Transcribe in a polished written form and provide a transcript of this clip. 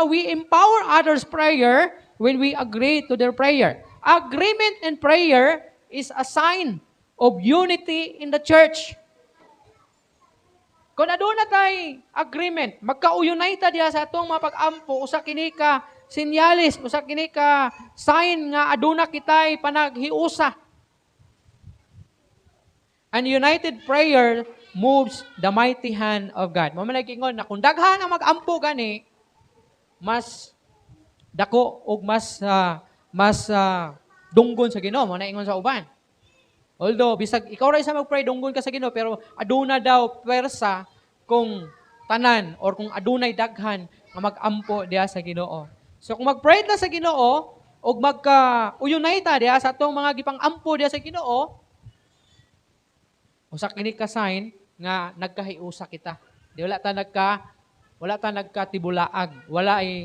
We empower others' prayer when we agree to their prayer. Agreement in prayer is a sign of unity in the church. Kung aduna tay agreement, magka-unite ta diha sa atong mapag-ampo, usa kini ka sinyalis, usa kini ka sign nga aduna kitay panaghiusa. And united prayer moves the mighty hand of God. Mo man gingon na kung daghan ang mag-ampo gani, mas dako ug mas dunggon sa Ginoo, mo na ingon sa uban. Although bisag ikaw ra isa mag-pray dunggon ka sa Ginoo, pero aduna daw pwersa kung tanan or kung adunay daghan nga mag-ampo diha sa Ginoo. So kung mag-pray ta sa Ginoo ug magka-unite ta diha sa atong mga gipang-ampo diha sa Ginoo, usa kini ka sign nga nagkahiusa kita. Di wala ta nagkatibulaag, wala ay